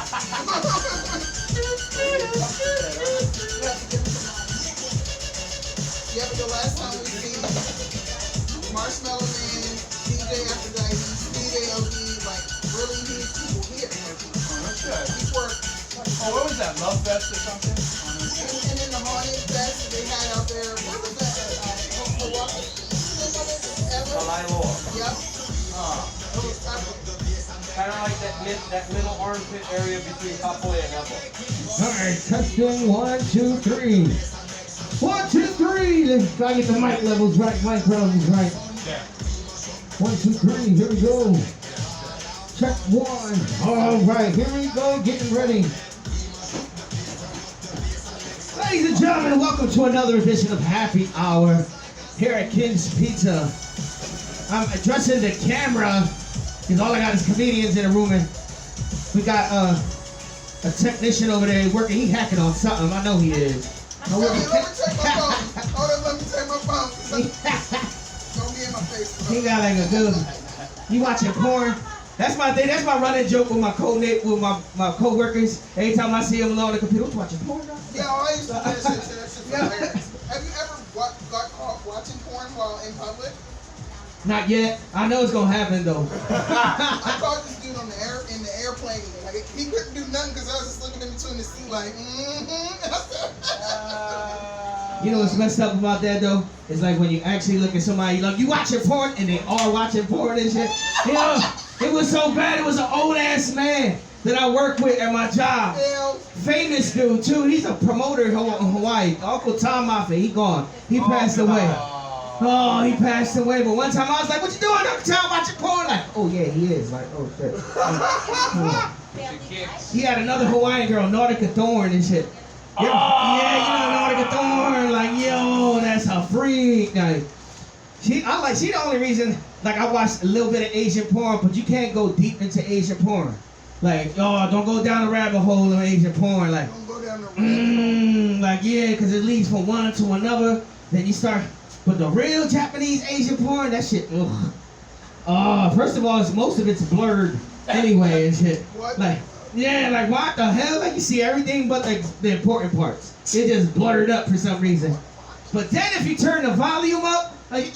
Yeah, but the last time we seen Marshmallow Man, DJ Aphrodite, DJ OD, like really these people here. Oh, that's good. He's worked. Oh, what was that? Love Fest or something? And then the Haunted Fest they had out there. What was that? Milwaukee. Yep. It was Kind of like that middle armpit area between Paco and elbow. All right, testing 1, 2, 3. 1, 2, 3. Let's try to get the mic levels right, mic levels right. Yeah. 1, 2, 3. Here we go. Check 1. All right, here we go. Getting ready. Ladies and gentlemen, welcome to another edition of Happy Hour here at King's Pizza. I'm addressing the camera because all I got is comedians in the room, and we got a technician over there working. He hacking on something. I know he is. let me check my phone. Hold on, let me check my phone. Don't be in my face. He got like a good. You watching porn? That's my thing. That's my running joke with my my co-workers. Every time I see them on the computer, what you watching porn? Yeah, I used to do that shit. That shit's hilarious. Have you ever got caught watching porn while in public? Not yet. I know it's gonna happen though. I caught this dude on in the airplane. Like he couldn't do nothing because I was just looking in between the seat like, You know what's messed up about that though? It's like when you actually look at somebody, like you watching porn and they all watching porn and shit. You know, it was so bad. It was an old ass man that I work with at my job. Famous dude too. He's a promoter in Hawaii. Uncle Tom Moffitt. He gone. He passed away. Oh, he passed away. But one time I was like, "What you doing, Uncle Tom? Watching porn?" Like, "Oh yeah, he is." Like, "Oh shit." He had another Hawaiian girl, Nautica Thorne and shit. Yeah, you know Nautica Thorne. Like, yo, that's a freak. Like, she the only reason. Like, I watched a little bit of Asian porn, but you can't go deep into Asian porn. Like, oh, don't go down the rabbit hole of Asian porn. Like, don't go down the rabbit hole. Like, yeah, because it leads from one to another. Then you start. But the real Japanese Asian porn, that shit, ugh. First of all, most of it's blurred anyway and shit. What? Like, yeah, like what the hell? Like you see everything but the important parts. It just blurred up for some reason. But then if you turn the volume up, like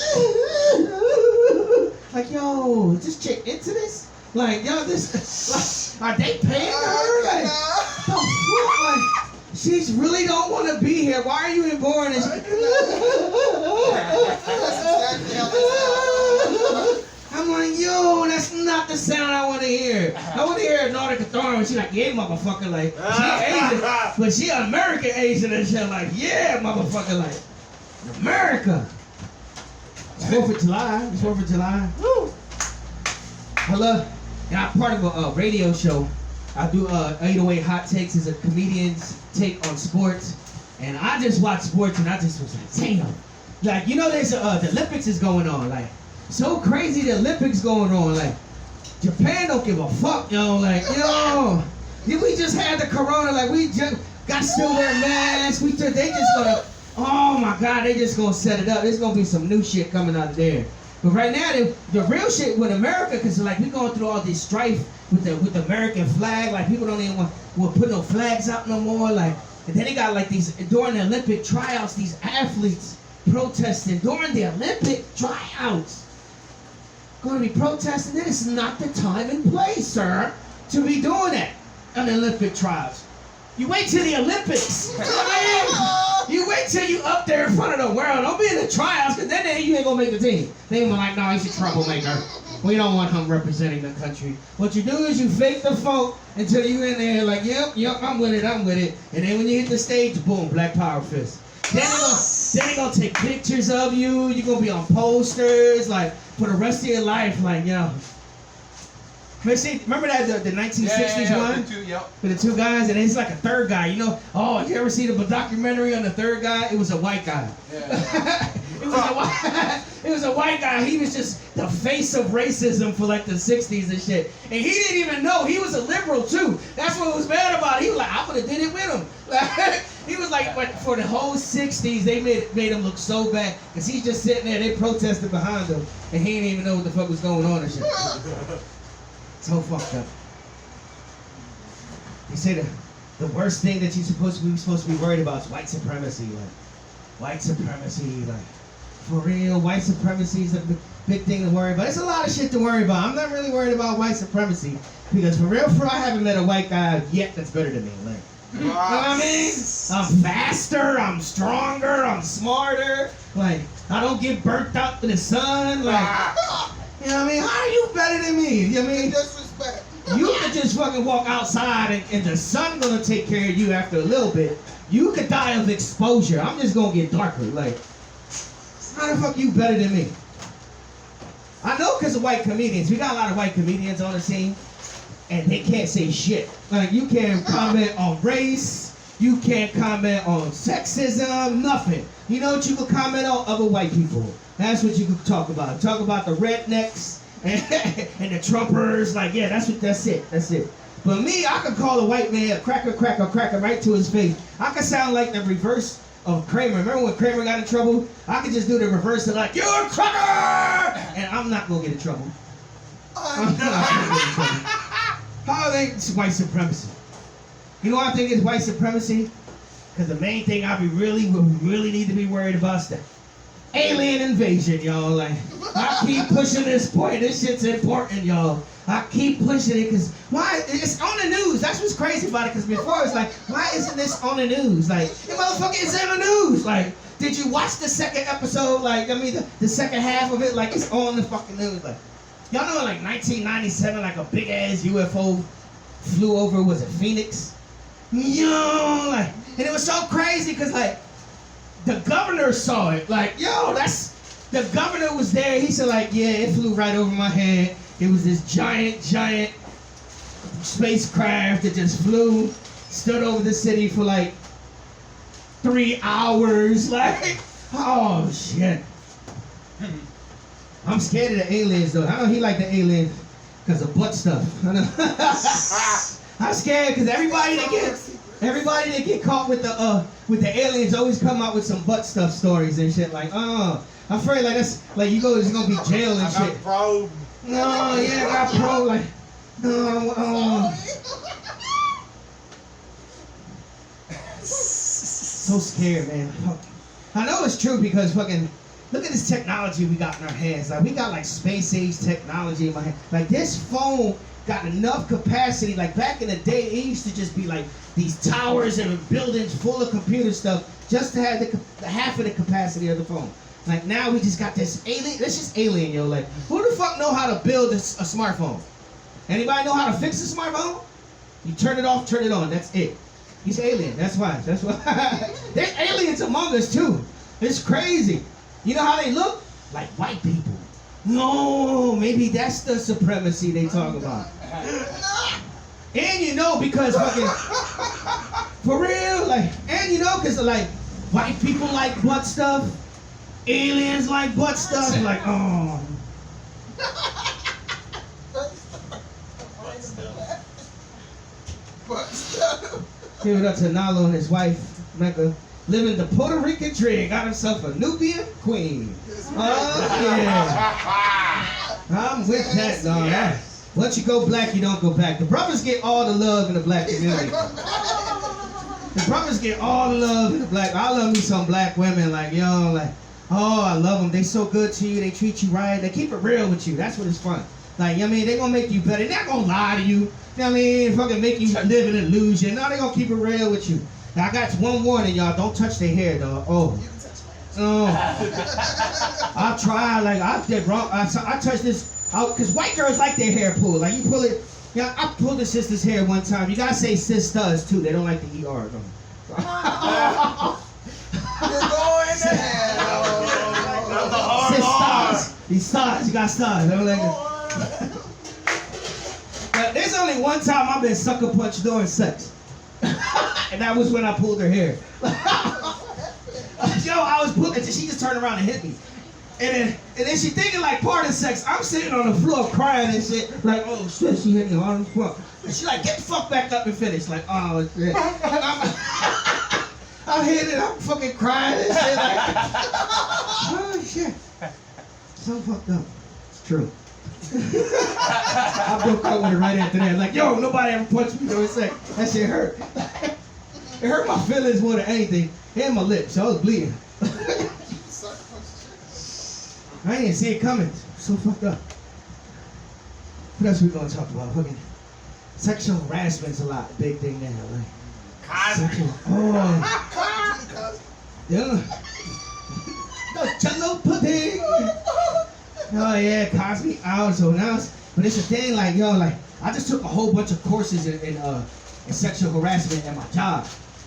yo, is this chick into this? Like, yo, this, like, are they paying her? Like, the fuck? Like, she really don't want to be here. Why are you in porn? And I'm like, yo, that's not the sound I want to hear. I want to hear Nautica Thorne when she like, yeah, motherfucker, like, she Asian, but she American Asian and shit, like, yeah, motherfucker, like, America. It's 4th of July. It's 4th of July. Woo. And I'm part of a radio show. I do 808 Hot Takes as a comedian's take on sports. And I just watched sports and I just was like, damn. Like, you know, there's the Olympics is going on. Like, so crazy the Olympics going on. Like, Japan don't give a fuck, yo. Like, yo, we just had the corona. Like, we just got to still wear masks. They just gonna, oh my God, they just gonna set it up. There's gonna be some new shit coming out of there. But right now, the real shit with America, because like we going through all this strife with the American flag. Like people don't even want put no flags out no more. Like, and then they got like these during the Olympic tryouts, these athletes protesting during the Olympic tryouts. Going to be protesting. This is not the time and place, sir, to be doing that on the Olympic trials. You wait till the Olympics. You wait till you up there in front of the world. Don't be in the tryouts, because then you ain't gonna make the team. They ain't gonna like, no, he's a troublemaker. We don't want him representing the country. What you do is you fake the vote until you in there like, yep, I'm with it. And then when you hit the stage, boom, Black Power fist. Then they gonna take pictures of you. You're gonna be on posters, like, for the rest of your life, like, yo. Remember that the 1960s one? With the two guys, and it's like a third guy. You know, oh, you ever see the documentary on the third guy? It was a white guy. It was a white guy. He was just the face of racism for like the 60s and shit. And he didn't even know. He was a liberal too. That's what was bad about it. He was like, I would have did it with him. He was like, but for the whole 60s, they made him look so bad. Because he's just sitting there, they protested behind him. And he didn't even know what the fuck was going on and shit. So fucked up. They say the worst thing that you're supposed to be worried about is white supremacy. Like, white supremacy, like, for real, white supremacy is a big thing to worry about. It's a lot of shit to worry about. I'm not really worried about white supremacy because for real, I haven't met a white guy yet that's better than me. Like, you know what I mean? I'm faster, I'm stronger, I'm smarter. Like, I don't get burnt out to the sun. Like, you know what I mean? How are you better than me? You know what I mean? Disrespect. You could just fucking walk outside and the sun gonna take care of you after a little bit. You could die of exposure. I'm just gonna get darker. Like, how the fuck you better than me? I know because of white comedians. We got a lot of white comedians on the scene, and they can't say shit. Like, you can't comment on race. You can't comment on sexism. Nothing. You know what you could comment on? Other white people. That's what you could talk about. Talk about the rednecks and the Trumpers. Like, yeah, that's it. That's it. But me, I could call a white man a cracker right to his face. I could sound like the reverse of Kramer. Remember when Kramer got in trouble? I could just do the reverse of like, you're a cracker! And I'm not going to get in trouble. I'm not gonna get in trouble. How I think it's white supremacy? You know what I think is white supremacy? Because the main thing we really need to be worried about is the alien invasion, y'all. Like, I keep pushing this point. This shit's important, y'all. I keep pushing it because why? It's on the news. That's what's crazy about it. Because before it's like, why isn't this on the news? Like, the motherfucker is in the news. Like, did you watch the second episode? Like, I mean, the second half of it. Like, it's on the fucking news. Like, y'all know in like 1997, like a big ass UFO flew over. Was it Phoenix? Yo, like, and it was so crazy because like the governor saw it. Like, yo, the governor was there. He said like, yeah, it flew right over my head. It was this giant spacecraft that just flew, stood over the city for like 3 hours. Like, oh shit. I'm scared of the aliens though. I know he like the aliens because of butt stuff. I know. I'm scared because everybody that get caught with the aliens always come out with some butt stuff stories and shit. Like, oh, I'm afraid like that's like there's gonna be jail and shit. No, yeah, I got pro, like, no, so scared, man. I know it's true because fucking, look at this technology we got in our hands. Like, we got like space age technology in my hand. Like, this phone got enough capacity. Like, back in the day, it used to just be like these towers and buildings full of computer stuff just to have the half of the capacity of the phone. Like, now we just got this alien. That's just alien, yo. Like, who the fuck know how to build a smartphone? Anybody know how to fix a smartphone? You turn it off, turn it on. That's it. He's alien. That's why. That's why. There's aliens among us too. It's crazy. You know how they look? Like white people. No, maybe that's the supremacy they talk about. And you know, because fucking for real, like, and you know, because like white people like butt stuff. Aliens like butt stuff, like, oh. Give it up to Nalo and his wife, Mecca, living the Puerto Rican dream, got himself a Nubian queen. Oh, yeah. I'm with that, dog. Yes. Once you go black, you don't go back. The brothers get all the love in the black community. The brothers get all the love in the black. I love me some black women, like, yo, like, oh, I love them. They so good to you. They treat you right. They keep it real with you. That's what it's fun. Like, you know what I mean? They gonna make you better. They're not gonna lie to you. You know what I mean? Fucking make you live in an illusion. No, they gonna keep it real with you. Now, I got one warning, y'all. Don't touch their hair, dog. Oh. Oh. I try. Like, I did wrong. I touched this out because white girls like their hair pulled. Like, you pull it. Yeah, I pulled a sister's hair one time. You gotta say sisters too. They don't like the ER. No. You're going to hell. Stars. These stars. You got stars. I don't like it. But there's only one time I've been sucker punched during sex. And that was when I pulled her hair. Yo, I was pulling, and she just turned around and hit me. And then she thinking like part of sex. I'm sitting on the floor crying and shit. Like, oh shit, she hit me hard as fuck. And she like, get the fuck back up and finish. Like, oh shit. I'm hitting, I'm fucking crying and shit. Like, oh shit. So fucked up. It's true. I broke out with it right after that. Like, yo, nobody ever punched me. So it's like, that shit hurt. It hurt my feelings more than anything. And my lips. So I was bleeding. I didn't even see it coming. So fucked up. What else we gonna talk about? Fucking sexual harassment's a lot. Big thing now. Like, sexual. Oh. Yeah. The jello pudding. Oh yeah, Cosby out. So now, but it's a thing. Like yo, like I just took a whole bunch of courses in sexual harassment at my job.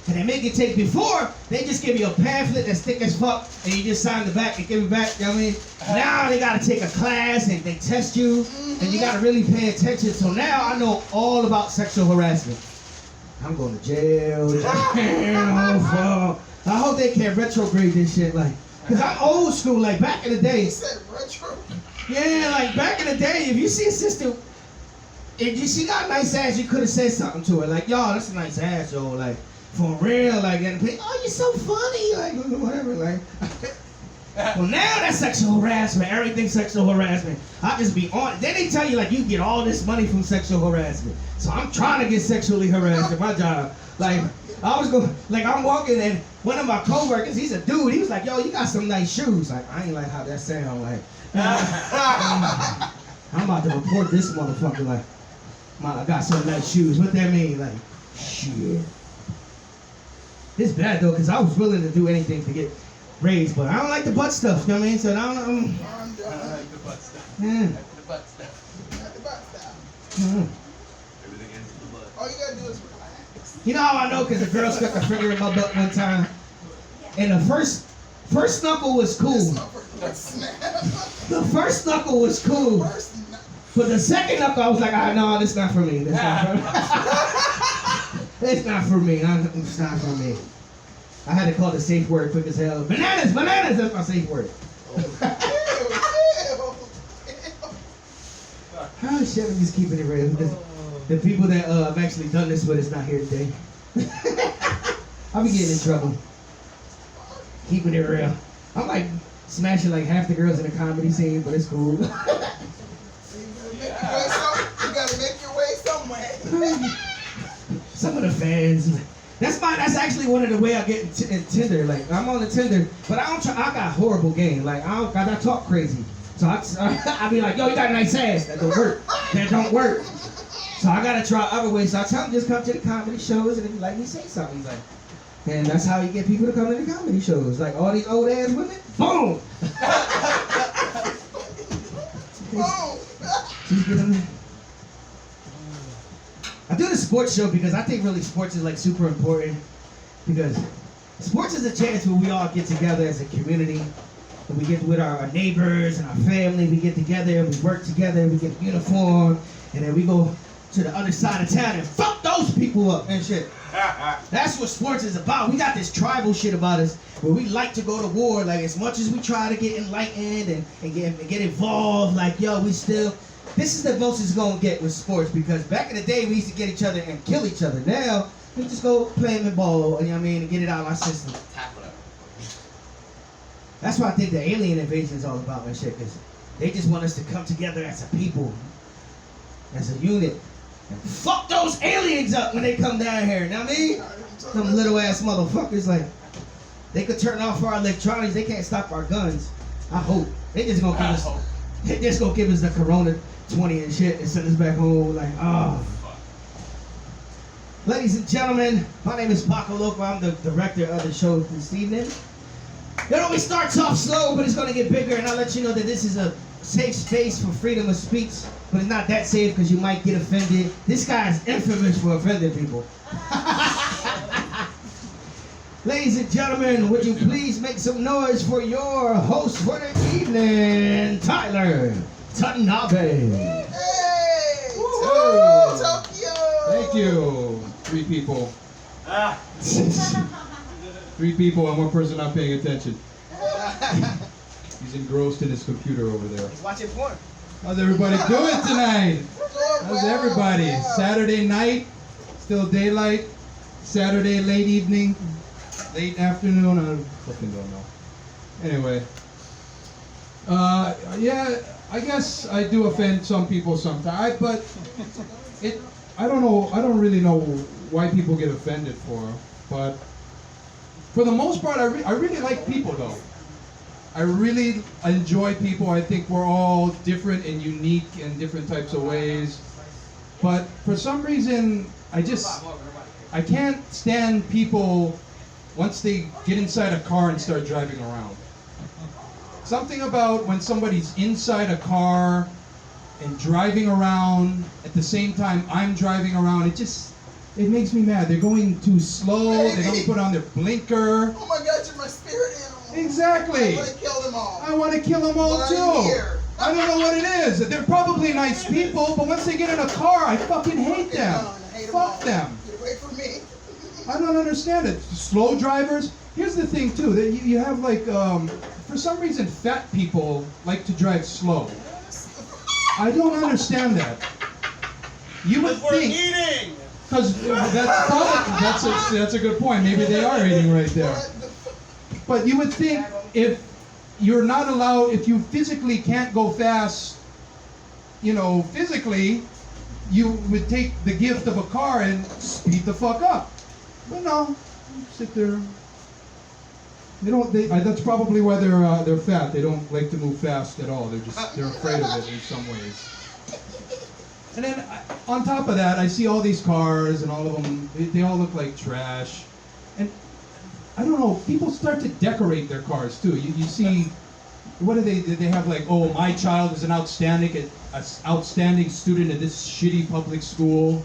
And they make it take before, they just give you a pamphlet that's thick as fuck, and you just sign the back and give it back, you know what I mean? Now they gotta take a class, and they test you, and you gotta really pay attention. So now I know all about sexual harassment. I'm going to jail. I hope they can't retrograde this shit, like, cause I'm old school, like back in the day. You said retro? Yeah, like back in the day, if you see a sister, if she got a nice ass, you could have said something to her, like, yo, that's a nice ass, yo, like, for real, like, and oh, you're so funny, like, whatever, like. Well, now that's sexual harassment. Everything's sexual harassment. I just be on it. Then they tell you, like, you get all this money from sexual harassment. So I'm trying to get sexually harassed at my job. Like, I was going, like, I'm walking and one of my coworkers, he's a dude. He was like, yo, you got some nice shoes. Like, I ain't like how that sound. Like, I'm about to report this motherfucker. Like, I got some nice shoes. What that mean? Like, shit. It's bad though, cause I was willing to do anything to get raised, but I don't like the butt stuff. You know what I mean? So I don't. I don't like the butt stuff. Yeah. I like the butt stuff. Not the butt stuff. Everything ends in the butt. All you gotta do is relax. You know how I know? Cause the girl stuck a finger in my butt one time, and the first knuckle was cool. This motherfucker would snap. The first knuckle was cool, but the second knuckle I was like, no, this not for me. This not for me. It's not for me. It's not for me. I had to call the safe word quick as hell. Bananas, bananas. That's my safe word. Oh shit, I'm just keeping it real. The people that I've actually done this with is not here today. I'll be getting in trouble. Keeping it real. I'm like smashing like half the girls in the comedy scene, but it's cool. You gotta make your way somewhere. Some of the fans. That's actually one of the way I get in Tinder. Like I'm on the Tinder, but I got horrible game. Like I talk crazy. So I be like, yo, you got a nice ass. That don't work. That don't work. So I gotta try other ways. So I tell him just come to the comedy shows, and if you like me, say something. He's like, and that's how you get people to come to the comedy shows. Like all these old ass women, boom. She's getting. I do the sports show because I think really sports is like super important, because sports is a chance where we all get together as a community, and we get with our neighbors and our family. We get together and we work together. We get uniform, and then we go to the other side of town and fuck those people up and shit. That's what sports is about. We got this tribal shit about us where we like to go to war. Like as much as we try to get enlightened and get involved, like yo, we still. This is the most it's gonna get with sports, because back in the day we used to get each other and kill each other. Now we just go play them in ball, you know what I mean, and get it out of our system. That's what I think the alien invasion is all about and shit, because they just want us to come together as a people, as a unit, and fuck those aliens up when they come down here. You know what I mean? Some little ass motherfuckers, like they could turn off our electronics. They can't stop our guns. I hope they just gonna give us. They just gonna give us the Corona 20 and shit and send us back home like, oh. Ladies and gentlemen, my name is Paco Loco. I'm the director of the show this evening. It always starts off slow, but it's gonna get bigger, and I'll let you know that this is a safe space for freedom of speech, but it's not that safe because you might get offended. This guy is infamous for offending people. Ladies and gentlemen, would you please make some noise for your host for the evening, Tyler Tanabe. Hey! Tokyo! Thank you. 3 people. 3 people and 1 person not paying attention. He's engrossed in his computer over there. He's watching porn. How's everybody doing tonight? How's everybody? Well. Saturday night, still daylight. Saturday late evening, late afternoon. I fucking don't know. Anyway, yeah, I guess I do offend some people sometimes, but I don't know. I don't really know why people get offended for. But for the most part, I really like people though. I really enjoy people. I think we're all different and unique in different types of ways. But for some reason, I can't stand people once they get inside a car and start driving around. Something about when somebody's inside a car and driving around at the same time I'm driving around, it makes me mad. They're going too slow, they don't put on their blinker. Oh my God, you're my spirit animal. Exactly. I want to kill them all. I want to kill them all Why too. are you here? I don't know what it is. They're probably nice people, but once they get in a car, I fucking hate them. Fuck them. Get away from me. I don't understand it. Slow drivers. Here's the thing too, that you have like, for some reason, fat people like to drive slow. I don't understand that. You would think, eating. because that's a good point. Maybe they are eating right there. But you would think if you're not allowed, if you physically can't go fast, physically, you would take the gift of a car and speed the fuck up. But no, sit there. They don't. That's probably why they're fat. They don't like to move fast at all. They're afraid of it in some ways. And then on top of that, I see all these cars and all of them. They all look like trash. And I don't know. People start to decorate their cars too. You see, what do they? They have like, oh, my child is an outstanding student at this shitty public school,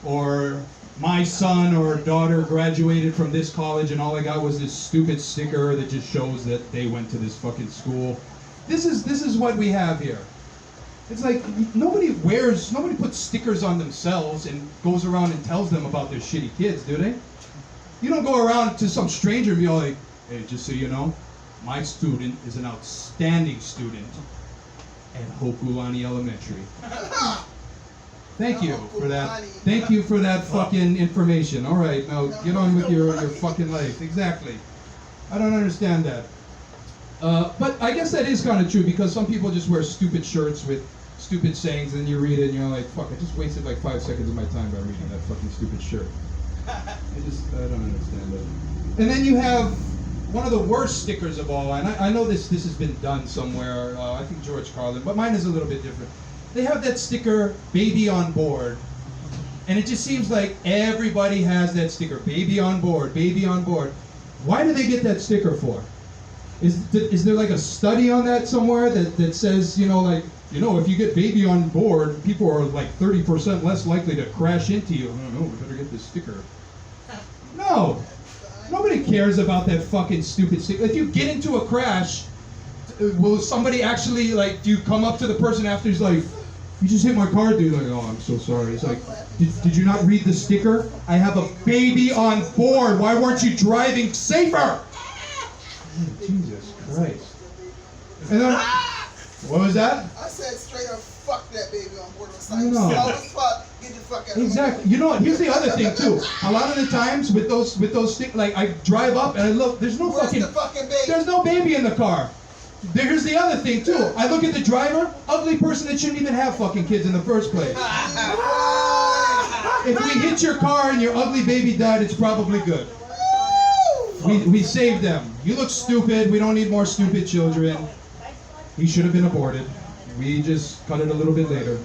or my son or daughter graduated from this college and all I got was this stupid sticker that just shows that they went to this fucking school. This is what we have here. It's like nobody puts stickers on themselves and goes around and tells them about their shitty kids, do they? You don't go around to some stranger and be all like, hey, just so you know, my student is an outstanding student at Hokulani Elementary. Thank you for that. Thank you for that fucking information. All right, now get on with your fucking life. Exactly. I don't understand that. But I guess that is kind of true because some people just wear stupid shirts with stupid sayings and you read it and you're like, fuck, I just wasted like 5 seconds of my time by reading that fucking stupid shirt. I don't understand it. And then you have one of the worst stickers of all, and I know this has been done somewhere, I think George Carlin, but mine is a little bit different. They have that sticker, baby on board. And it just seems like everybody has that sticker, baby on board, baby on board. Why do they get that sticker for? Is there like a study on that somewhere that says, if you get baby on board, people are like 30% less likely to crash into you. I don't know, we better get this sticker. No, nobody cares about that fucking stupid sticker. If you get into a crash, will somebody actually, do you come up to the person after he's like, you just hit my car, dude? Like, oh, I'm so sorry. It's like, did you not read the sticker? I have a baby on board. Why weren't you driving safer? Jesus Christ. And then, what was that? I said straight up, fuck that baby on board. I know. Slow as fuck, get the fuck out of my Exactly. way. You know what? Here's the other thing too. A lot of the times with those stick, I drive up and I look. There's no Where's the fucking baby? There's no baby in the car. Here's the other thing too. I look at the driver, ugly person that shouldn't even have fucking kids in the first place. If we hit your car and your ugly baby died, it's probably good. We saved them. You look stupid. We don't need more stupid children. He should have been aborted. We just cut it a little bit later.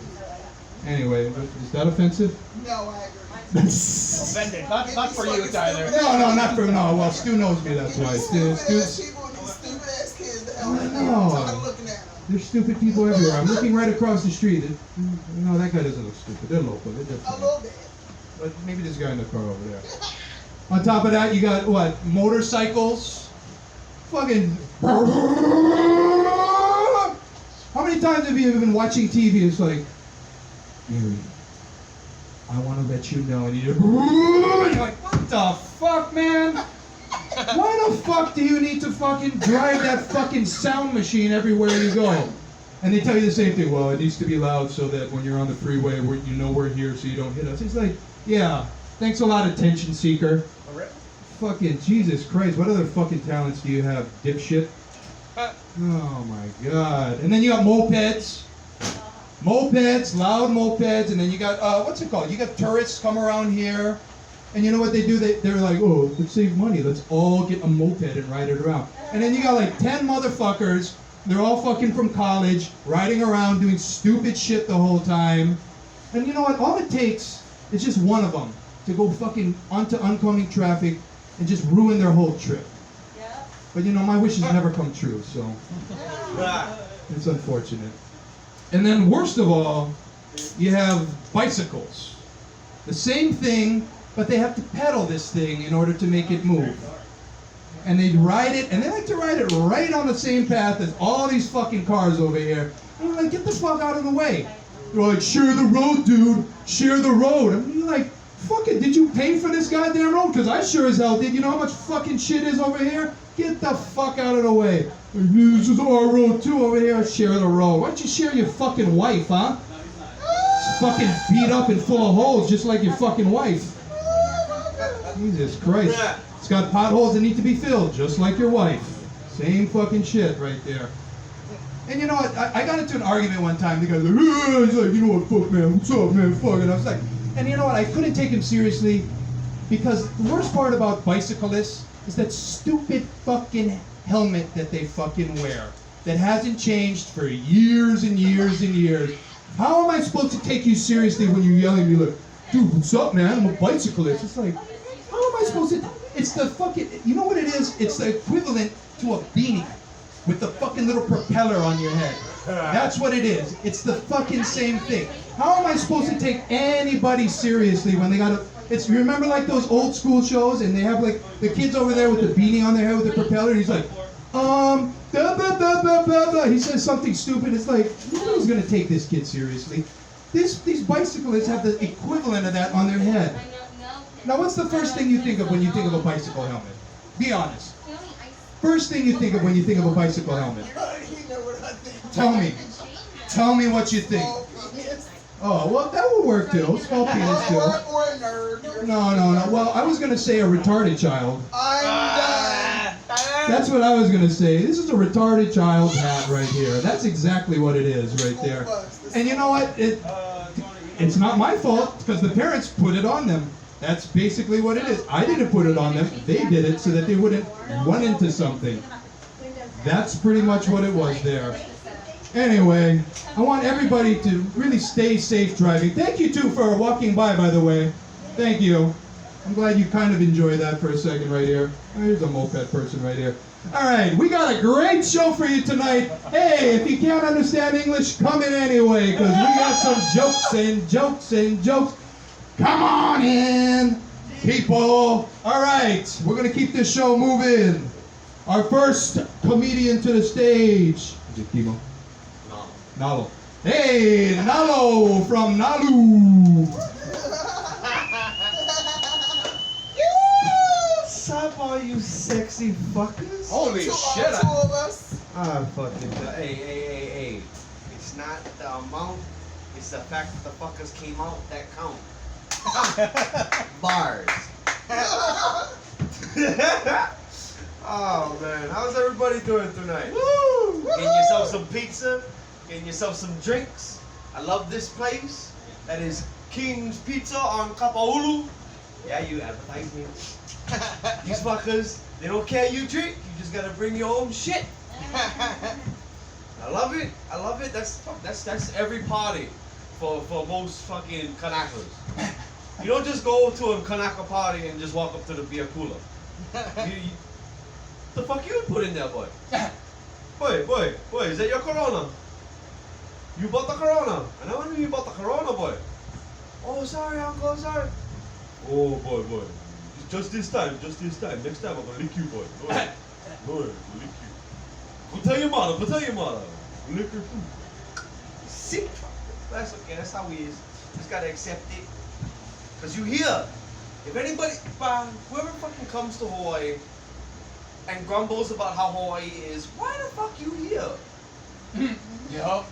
Anyway, is that offensive? No, I agree. Offended. Not for you, Tyler. No, not for no. Well, Stu knows me. That's why. Stupid ass people and these stupid ass kids. The hell I know. I'm looking at them. There's stupid people everywhere. I'm looking right across the street. No, that guy doesn't look stupid. They're local. They're A different. little bit. But maybe this guy in the car over there. On top of that, you got what? Motorcycles. Fucking. How many times have you been watching TV? It's like, Mary, I want to let you know. And you're like, what the fuck, man? Why the fuck do you need to fucking drive that fucking sound machine everywhere you go? And they tell you the same thing. Well, it needs to be loud so that when you're on the freeway, you know we're here so you don't hit us. It's like, yeah, thanks a lot, attention seeker. Fucking Jesus Christ, what other fucking talents do you have, dipshit? Oh my god. And then you got mopeds. Mopeds, loud mopeds, and then you got, what's it called? You got tourists come around here, and you know what they do? They're like, oh, let's save money. Let's all get a moped and ride it around. And then you got like 10 motherfuckers, they're all fucking from college, riding around doing stupid shit the whole time. And you know what? All it takes is just one of them to go fucking onto oncoming traffic and just ruin their whole trip. Yeah. But you know, my wishes never come true, so it's unfortunate. And then worst of all, you have bicycles. The same thing, but they have to pedal this thing in order to make it move. And they ride it, and they like to ride it right on the same path as all these fucking cars over here. And you're like, get the fuck out of the way. They're like, share the road, dude. Share the road. And you're like, fuck it, did you pay for this goddamn road? Because I sure as hell did. You know how much fucking shit is over here? Get the fuck out of the way. This is our road too over here. Share the road. Why don't you share your fucking wife, huh? It's fucking beat up and full of holes just like your fucking wife. Jesus Christ. It's got potholes that need to be filled just like your wife. Same fucking shit right there. And you know what? I got into an argument one time. The guy's like, he's like, you know what, fuck man, what's up man, fuck. And I was like, and you know what? I couldn't take him seriously because the worst part about bicyclists is that stupid fucking helmet that they fucking wear that hasn't changed for years and years and years. How am I supposed to take you seriously when you're yelling at me like, dude, what's up, man? I'm a bicyclist. It's like, how am I supposed to? It's the fucking, you know what it is? It's the equivalent to a beanie with the fucking little propeller on your head. That's what it is. It's the fucking same thing. How am I supposed to take anybody seriously when they got a, it's, you remember like those old school shows and they have like the kids over there with the beanie on their head with the propeller and he's like, blah, blah, blah, blah, blah, blah. He says something stupid. It's like, nobody's gonna take this kid seriously. These bicyclists have the equivalent of that on their head. Now what's the first thing you think of when you think of a bicycle helmet? Be honest. First thing you think of when you think of a bicycle helmet. Tell me. Tell me what you think. Oh, well, that would work too. Small penis too. Or a nerd. No. Well, I was going to say a retarded child. I'm done. That's what I was going to say. This is a retarded child's hat right here. That's exactly what it is right there. And you know what? It's not my fault because the parents put it on them. That's basically what it is. I didn't put it on them. They did it so that they wouldn't run into something. That's pretty much what it was there. Anyway, I want everybody to really stay safe driving. Thank you, too, for walking by the way. Thank you. I'm glad you kind of enjoyed that for a second right here. There's a moped person right here. All right, we got a great show for you tonight. Hey, if you can't understand English, come in anyway, because we got some jokes and jokes and jokes. Come on in, people. All right, we're going to keep this show moving. Our first comedian to the stage. Is it Kimo? Nalo. Hey, Nalo from Nalo. What's up, all you sexy fuckers? Holy Two shit. of us. Ah, fucking. Hey. It's not the amount, it's the fact that the fuckers came out that count. Bars. Oh, man. How's everybody doing tonight? Woo! Getting yourself some pizza, getting yourself some drinks. I love this place. That is King's Pizza on Kapaulu. Yeah, you advertise me. These fuckers, they don't care you drink. You just gotta bring your own shit. I love it. That's every party for most fucking Kanakas. You don't just go to a Kanaka party and just walk up to the beer cooler. The fuck you put in there, boy? Boy, is that your Corona? You bought the Corona. I know when you bought the Corona, boy. Oh, sorry, uncle, sorry. Oh, boy. Just this time. Next time I'm gonna lick you, boy. Boy, I'll lick you. Go tell your mother. Lick her too. Sick. That's okay, that's how we is. Just gotta accept it. Cause you here. If anybody, whoever fucking comes to Hawaii and grumbles about how Hawaii is, why the fuck you here? Yup.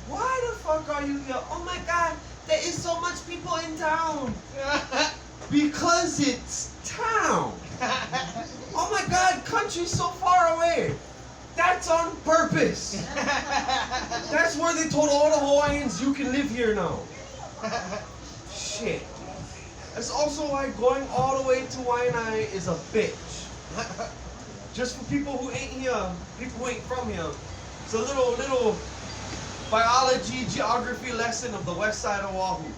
Why the fuck are you here? Oh my god, there is so much people in town. Because it's town. Oh my god, country's so far away. That's on purpose. That's where they told all the Hawaiians you can live here now. Shit. That's also why going all the way to Waianae is a bitch. Just for people who ain't here, people who ain't from here. It's a little biology, geography lesson of the west side of Oahu.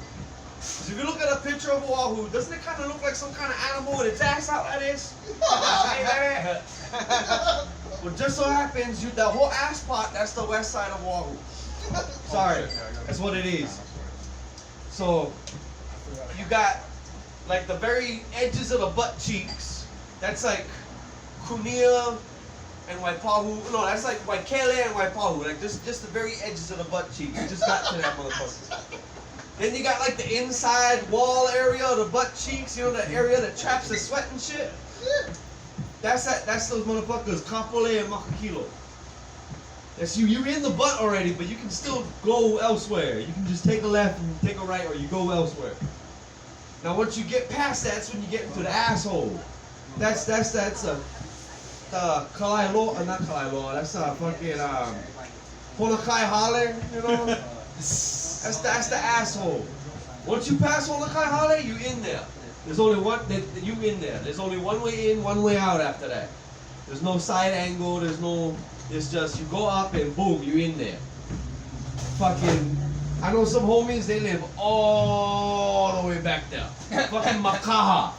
So if you look at a picture of Oahu, doesn't it kind of look like some kind of animal with its ass out like this? Well, just so happens, that whole ass pot, that's the west side of Oahu. Sorry, that's what it is. So, you got like the very edges of the butt cheeks. That's like Kunia and Waipahu. No, that's like Waikele and Waipahu. Like just the very edges of the butt cheeks. You just got to that motherfucker. Then you got like the inside wall area of the butt cheeks. You know, the area that traps the sweat and shit. That's those motherfuckers, Kapole and Makakilo. That's you. You're in the butt already, but you can still go elsewhere. You can just take a left and take a right, or you go elsewhere. Now, once you get past that, that's when you get into the asshole. That's Kalailoa, not Kalailoa. That's fucking Holakai Hale. You know, that's the asshole. Once you pass Holakai Hale, you in there. There's only one, you in there. There's only one way in, one way out after that. There's no side angle, it's just you go up and boom, you in there. Fucking, I know some homies, they live all the way back there. Fucking Makaha.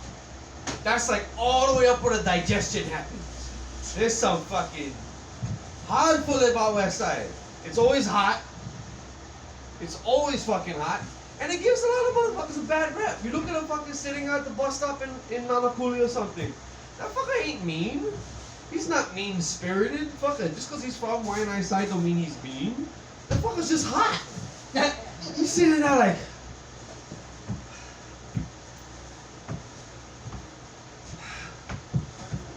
That's like all the way up where the digestion happens. There's some fucking hard to live out west side. It's always hot. It's always fucking hot. And it gives a lot of motherfuckers a bad rep. You look at him fucking sitting at the bus stop in Nanakuli or something. That fucker ain't mean. He's not mean-spirited. Fucker, just because he's from Waianae side don't mean he's mean. That fucker's just hot. He's sitting there like...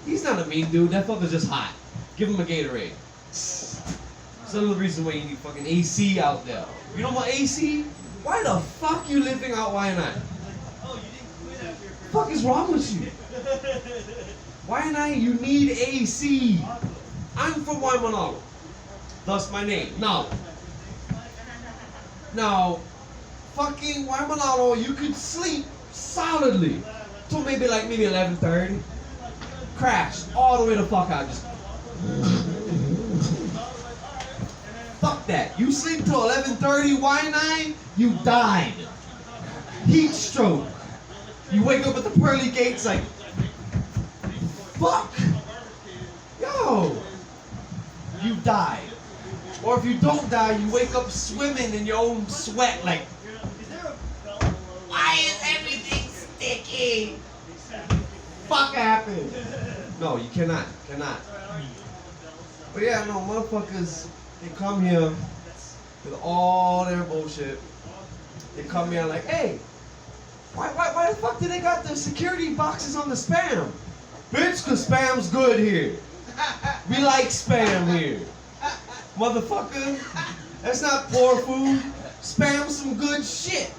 He's not a mean dude. That fucker's just hot. Give him a Gatorade. That's another reason why you need fucking AC out there. You know what AC? Why the fuck you living out Waianae? Fuck is wrong with you? Waianae, you need AC. I'm from Waimanalo. Thus my name, Nalo. Now, fucking Waimanalo, you could sleep solidly till maybe 11:30. Crash all the way the fuck out. Just fuck that. You sleep till 11:30, Waianae, you died. Heat stroke. You wake up at the pearly gates like, fuck. Yo. You died. Or if you don't die, you wake up swimming in your own sweat like, why is everything sticky? Fuck happened. No, you cannot. But yeah, no, motherfuckers, they come here with all their bullshit. They come here like, hey, why the fuck do they got the security boxes on the Spam? Bitch, cause Spam's good here. We like Spam here. Motherfucker, that's not poor food. Spam's some good shit.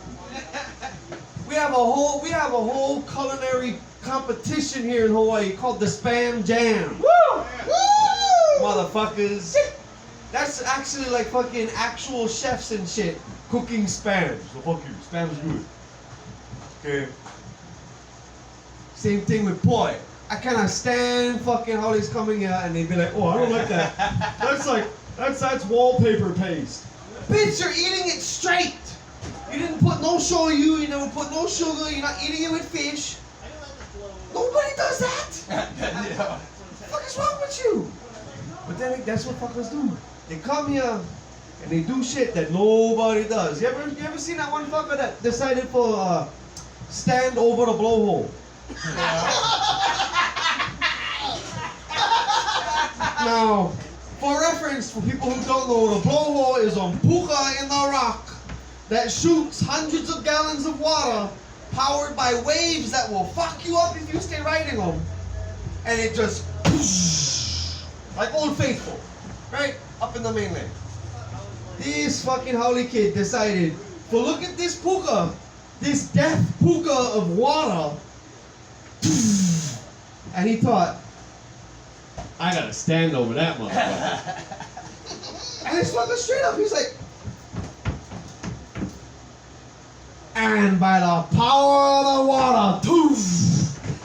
We have a whole culinary competition here in Hawaii called the Spam Jam. Woo! Woo! Motherfuckers. That's actually like fucking actual chefs and shit cooking Spam. So fuck you, Spam's good. Okay. Same thing with poi. I cannot stand fucking how he's coming here and they'd be like, oh, I don't like that. That's wallpaper paste. Bitch, you're eating it straight. You didn't put no shoyu, you never put no sugar, you're not eating it with fish. Nobody does that. What the fuck is wrong with you? But then that's what fuckers do. They come here and they do shit that nobody does. You ever seen that one fucker that decided for stand over the blowhole? Now, for reference, for people who don't know, the blowhole is a puka in the rock that shoots hundreds of gallons of water powered by waves that will fuck you up if you stay riding them. And it just, like Old Faithful, right? Up in the mainland. This fucking howly kid decided, well, look at this puka, this death puka of water. And he thought, I gotta stand over that motherfucker. And it's fucking straight up. He's like, and by the power of the water, toof,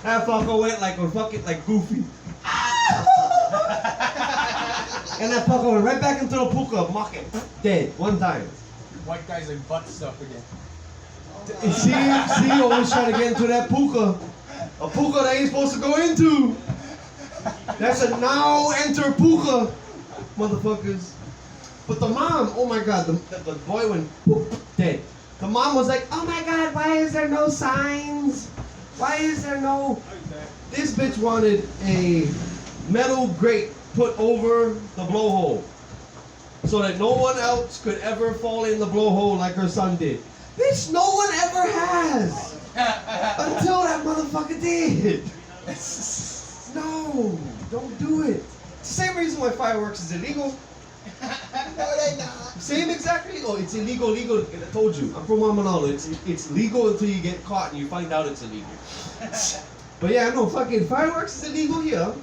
that fucker went like a fucking like Goofy. And that fucker went right back into the puka, mocking, dead one time. White guys like butt stuff again. And see, always trying to get into that puka. A puka that ain't supposed to go into. That's a now enter puka, motherfuckers. But the mom, oh my god, the boy went poop, dead. The mom was like, oh my god, why is there no signs? Why is there no... This bitch wanted a metal grate put over the blowhole so that no one else could ever fall in the blowhole like her son did. Bitch, no one ever has. Until that motherfucker did. No, don't do it. It's the same reason why fireworks is illegal. No, they not. Same exact legal. It's illegal. I told you. I'm from Nalo. It's legal until you get caught and you find out it's illegal. But yeah, no, fucking fireworks is illegal here.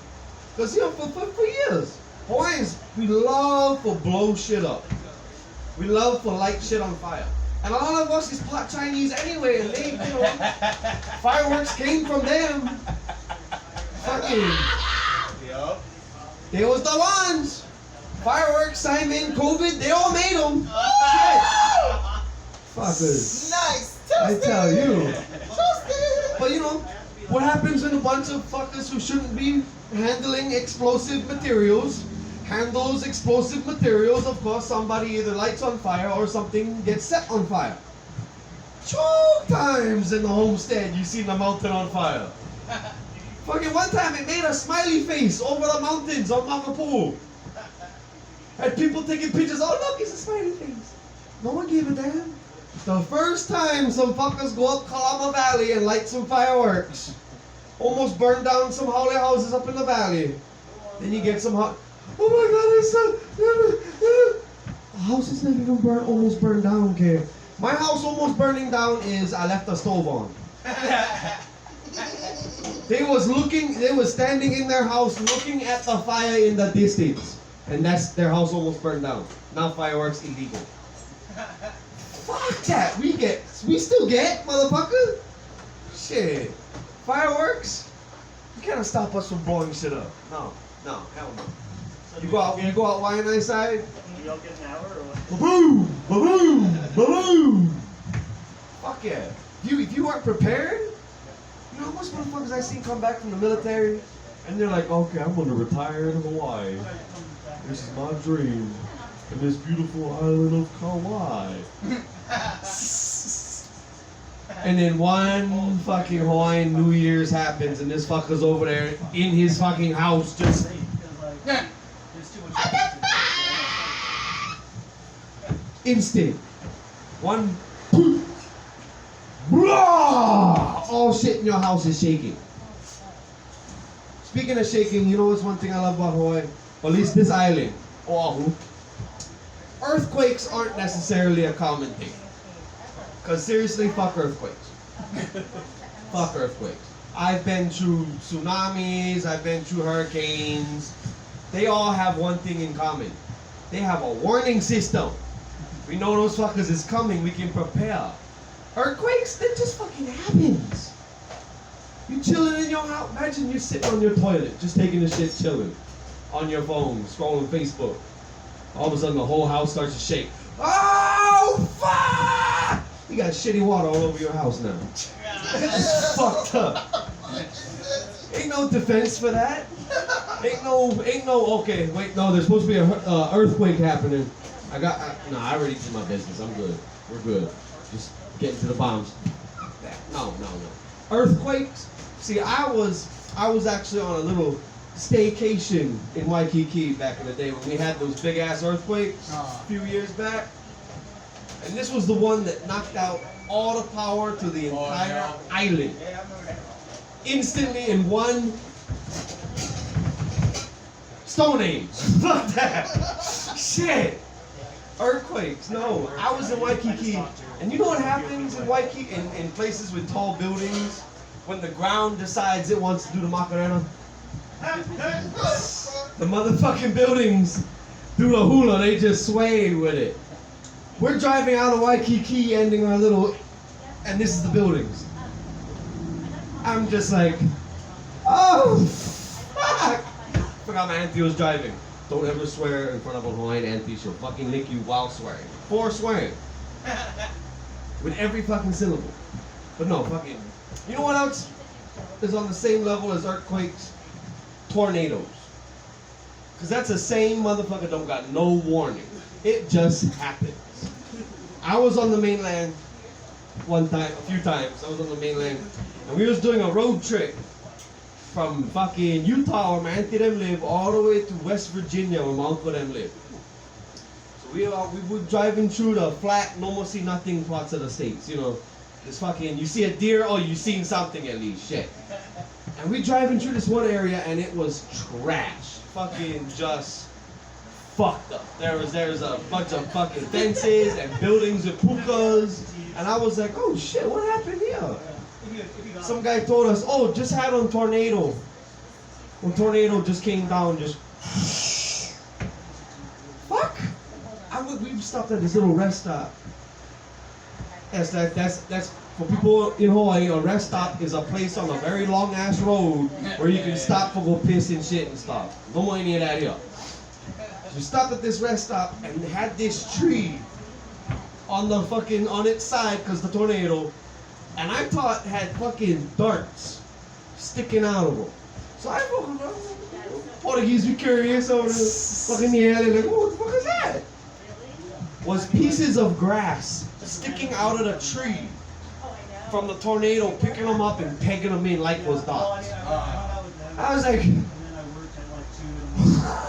Because, you know, for years, Hawaiians, we love to blow shit up. We love to light shit on fire. And a lot of us is part Chinese anyway, and they, you know, fireworks came from them. Fucking. Yup. They was the ones. Fireworks, Simon, COVID, they all made them. Shit. Fuckers. Nice. I tell you. Toasted. But you know, what happens when a bunch of fuckers who shouldn't be handling explosive materials handles explosive materials? Of course, somebody either lights on fire or something gets set on fire. 2 times in the homestead you seen the mountain on fire. Fucking one time it made a smiley face over the mountains on Makapu. Had people taking pictures, oh look, it's a smiley face. No one gave a damn. The first time some fuckers go up Kalama Valley and light some fireworks, almost burn down some haole houses up in the valley. Then you get some oh my god, the house is never even almost burned down, okay? My house almost burning down is I left the stove on. They was standing in their house looking at the fire in the distance. And that's their house almost burned down. Now fireworks illegal. Fuck that. We still get, motherfucker. Shit. Fireworks? You can't stop us from blowing shit up. No, hell no. You go out wine side? You all get an hour or what? Ba-boom! Ba-boom! Ba-boom! Fuck yeah. If you weren't prepared, you know how much motherfuckers I seen come back from the military? And they're like, okay, I'm gonna retire in Hawaii. This is my dream. In this beautiful island of Kauai. And then one fucking Hawaiian New Year's happens and this fucker's over there in his fucking house just... Instant. One... Blah! All shit in your house is shaking. Speaking of shaking, you know what's one thing I love about Hawaii? Or at least this island, Oahu. Earthquakes aren't necessarily a common thing. Because seriously, fuck earthquakes. Fuck earthquakes. I've been through tsunamis, I've been through hurricanes. They all have one thing in common. They have a warning system. We know those fuckers is coming, we can prepare. Earthquakes, that just fucking happens. You chilling in your house, imagine you're sitting on your toilet, just taking a shit, chilling. On your phone, scrolling Facebook. All of a sudden the whole house starts to shake. Oh, fuck! You got shitty water all over your house now. It's fucked up. Ain't no defense for that. Ain't no, okay, wait, no, there's supposed to be an earthquake happening. I already did my business, I'm good. We're good. Just getting to the bombs. No. Earthquakes? See, I was actually on a little staycation in Waikiki back in the day when we had those big ass earthquakes a few years back. And this was the one that knocked out all the power to the entire island. Instantly in one Stone Age. Fuck that. Shit. Earthquakes, no. I was in Waikiki, and you know what happens in Waikiki, in places with tall buildings, when the ground decides it wants to do the Macarena? The motherfucking buildings do the hula, they just swayed with it. We're driving out of Waikiki, ending our little, and this is the buildings. I'm just like, oh, fuck. Forgot my auntie was driving. Don't ever swear in front of a Hawaiian auntie, she'll fucking lick you while swearing. For swearing. With every fucking syllable. But no, fucking, you know what else is on the same level as earthquakes? Tornadoes. Cause that's the same motherfucker don't got no warning. It just happens. I was on the mainland one time, a few times. I was on the mainland, and we was doing a road trip from fucking Utah, where my auntie them live, all the way to West Virginia, where my uncle them live. So we were driving through the flat, no more see nothing parts of the states. You know, this fucking, you see a deer, oh, you seen something at least, shit. And we driving through this one area, and it was trash. Fucking just fucked up. There's a bunch of fucking fences and buildings with pukas, and I was like, oh shit, what happened here? Some guy told us, oh, just had a tornado. One tornado just came down, just fuck. We stopped at this little rest stop. That's for people in Hawaii. A rest stop is a place on a very long ass road where you can stop for go piss and shit and stuff. No more any of that here. We stopped at this rest stop and had this tree on the fucking on its side because the tornado, and I thought it had fucking darts sticking out of it. So I fucking Portuguese be curious over the fucking air. They're like, what the fuck is that? Was pieces of grass sticking out of the tree from the tornado, picking them up and pegging them in like was dogs. I was like,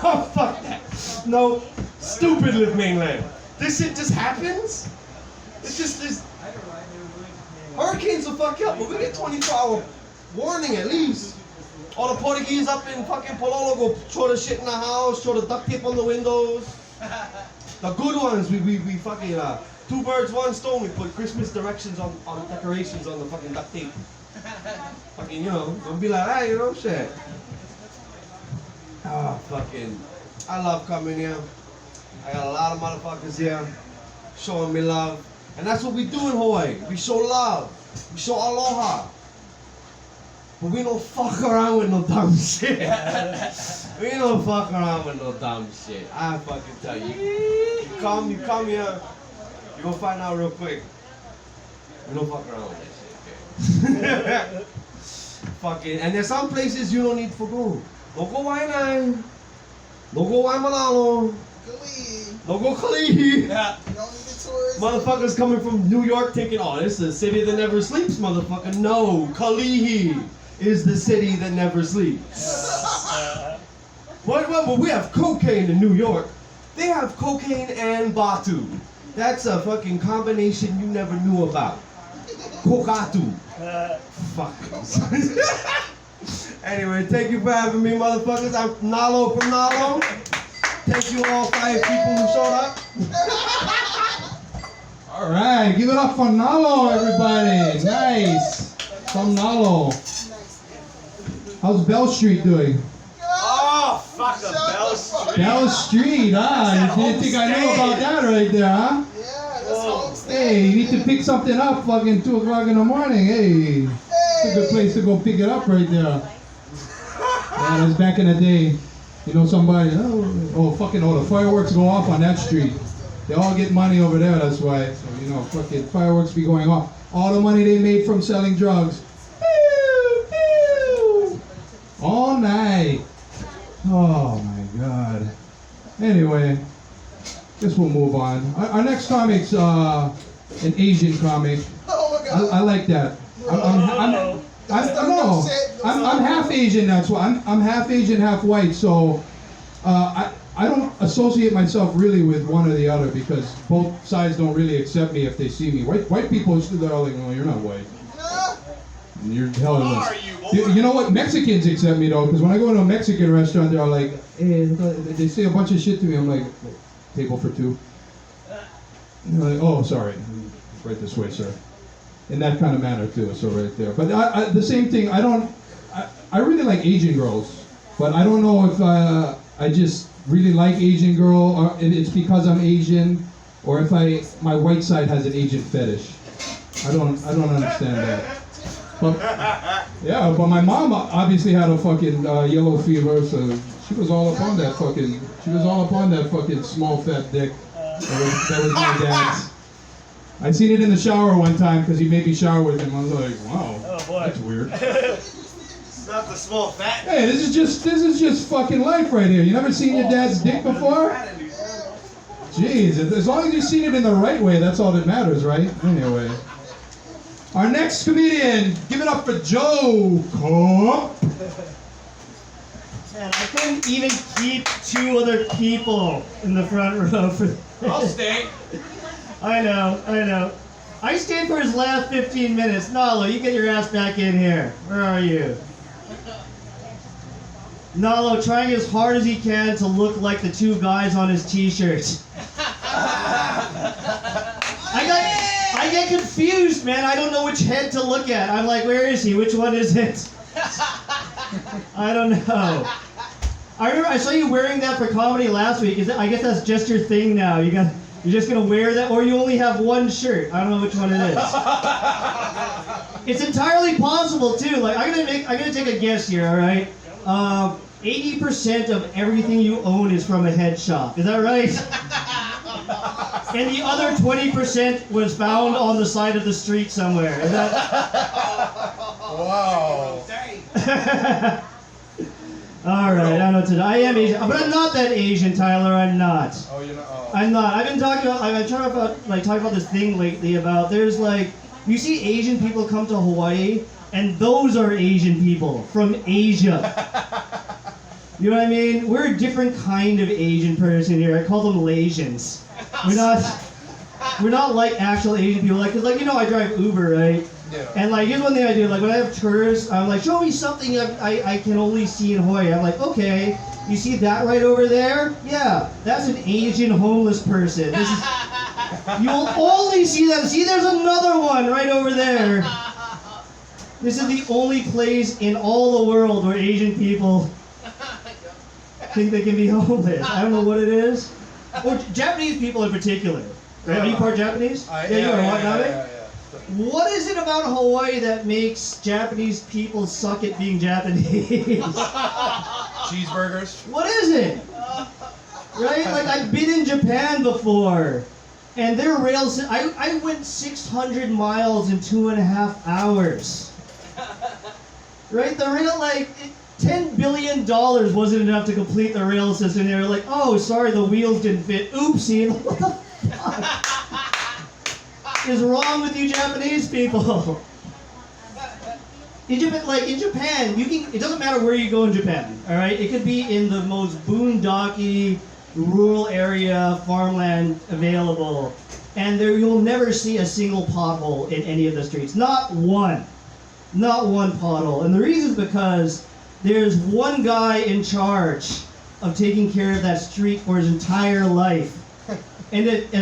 oh fuck that. No, stupid live mainland. This shit just happens? It's just this. Hurricanes will fuck you up, but we get 24-hour warning at least. All the Portuguese up in fucking Pololo go throw the shit in the house, throw the duct tape on the windows. The good ones, we fucking, two birds, one stone, we put Christmas directions on decorations on the fucking duct tape. Fucking, you know, don't be like, hey, you know, shit. Ah, fucking, I love coming here. I got a lot of motherfuckers here showing me love. And that's what we do in Hawaii. We show love. We show aloha. But we don't fuck around with no dumb shit. We don't fuck around with no dumb shit. I fucking tell you. You come here, you gonna find out real quick. We don't fuck around with that shit, okay? Fucking, and there's some places you don't need to go. Don't go Waianae. Don't go Waimanalo. Don't go Kalihi. Yeah. You don't need the tourists. Motherfuckers coming from New York thinking, oh, this is a city that never sleeps, motherfucker. No, Kalihi is the city that never sleeps. Well, we have cocaine in New York. They have cocaine and Batu. That's a fucking combination you never knew about. Kokatu. Fuck. Anyway, thank you for having me, motherfuckers. I'm Nalo from Nalo. Thank you all 5 people who showed up. All right, give it up for Nalo, everybody. Nice. From Nalo. How's Bell Street doing? Oh, fuck the Bell Street. Bell Street, ah, you didn't think I knew about that right there, huh? Yeah, that's homestead. Hey, you need to pick something up fucking 2 o'clock in the morning. Hey, it's a good place to go pick it up right there. Yeah, that was back in the day. You know somebody, the fireworks go off on that street. They all get money over there, that's why. So, you know, fucking fireworks be going off. All the money they made from selling drugs. Pew, pew, all night. Oh my God. Anyway, guess we'll move on. Our next comic's an Asian comic. Oh my God. I like that. I'm half Asian. That's why I'm half Asian, half white. So I don't associate myself really with one or the other because both sides don't really accept me if they see me. White people they're all like, "No, you're not white." And you're telling us. You know what? Mexicans accept me though, because when I go to a Mexican restaurant, they're all like, "Hey," they say a bunch of shit to me. I'm like, "Table for 2." And they're like, "Oh, sorry, right this way, sir." In that kind of manner too, so right there. But the same thing, I really like Asian girls, but I don't know if I just really like Asian girl, or it's because I'm Asian, or if my white side has an Asian fetish. I don't understand that. But, yeah, but my mom obviously had a fucking yellow fever, so she was all up on that fucking small fat dick. That was my dad's. I seen it in the shower one time because he made me shower with him. I was like, wow, Oh boy. that's weird. Not the small fat. Hey, this is just fucking life right here. You never seen your dad's dick before? Jeez, as long as you've seen it in the right way, that's all that matters, right? Anyway. Our next comedian, give it up for Joe Coop. Man, I couldn't even keep two other people in the front row for this. I'll stay. I know. I stayed for his last 15 minutes. Nalo, you get your ass back in here. Where are you? Nalo trying as hard as he can to look like the two guys on his t-shirt. I get confused, man. I don't know which head to look at. I'm like, where is he? Which one is it? I don't know. I remember I saw you wearing that for comedy last week. I guess that's just your thing now. You're just gonna wear that, or you only have one shirt. I don't know which one it is. It's entirely possible too. Like I'm gonna take a guess here. All right. 80% of everything you own is from a head shop. Is that right? And the other 20% was found on the side of the street somewhere. Is that? Wow. All right, I know today. I am Asian, but I'm not that Asian, Tyler. I'm not. Oh, you're not. Oh. I'm not. I've been talking about. I've been talking about this thing lately about. There's like, you see Asian people come to Hawaii, and those are Asian people from Asia. You know what I mean? We're a different kind of Asian person here. I call them Lasians. We're not like actual Asian people. Like, 'cause like, you know, I drive Uber, right? Yeah. And like, here's one thing I do. Like, when I have tourists, I'm like, show me something I can only see in Hawaii. I'm like, okay, you see that right over there? Yeah, that's an Asian homeless person. This is, you'll only see that. See, there's another one right over there. This is the only place in all the world where Asian people think they can be homeless. I don't know what it is. Or Japanese people in particular. Right? Are you part Japanese? You are. What, Nalo? What is it about Hawaii that makes Japanese people suck at being Japanese? Cheeseburgers. What is it? Right? Like, I've been in Japan before, and their rails, I went 600 miles in 2.5 hours. Right? The rail, like, $10 billion wasn't enough to complete the rail system. They were like, oh, sorry, the wheels didn't fit. Oopsie. What the fuck is wrong with you Japanese people? In Japan, it doesn't matter where you go in Japan, all right? It could be in the most boondocky, rural area, farmland available, and you'll never see a single pothole in any of the streets. Not one pothole. And the reason is because there's one guy in charge of taking care of that street for his entire life. And if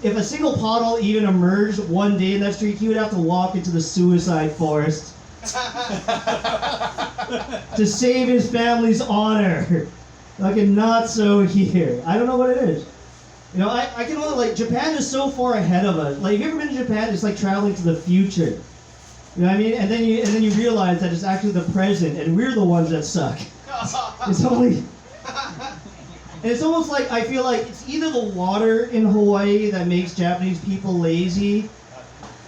a single pothole even emerged one day in that street, he would have to walk into the suicide forest to save his family's honor. Like, not so here. I don't know what it is. You know, I can only, like, Japan is so far ahead of us. Like, have you ever been to Japan? It's like traveling to the future. You know what I mean? And then you realize that it's actually the present, and we're the ones that suck. It's only. And it's almost like, I feel like it's either the water in Hawaii that makes Japanese people lazy,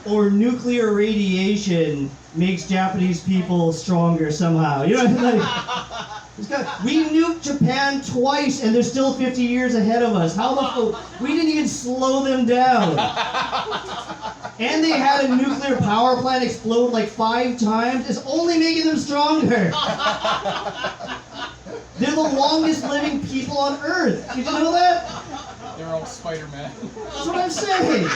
or nuclear radiation makes Japanese people stronger somehow. You know what I mean? We nuked Japan twice, and they're still 50 years ahead of us. How the fuck? We didn't even slow them down. And they had a nuclear power plant explode like 5 times. It's only making them stronger. They're the longest living people on Earth. Did you know that? They're all Spider-Man. That's what I'm saying.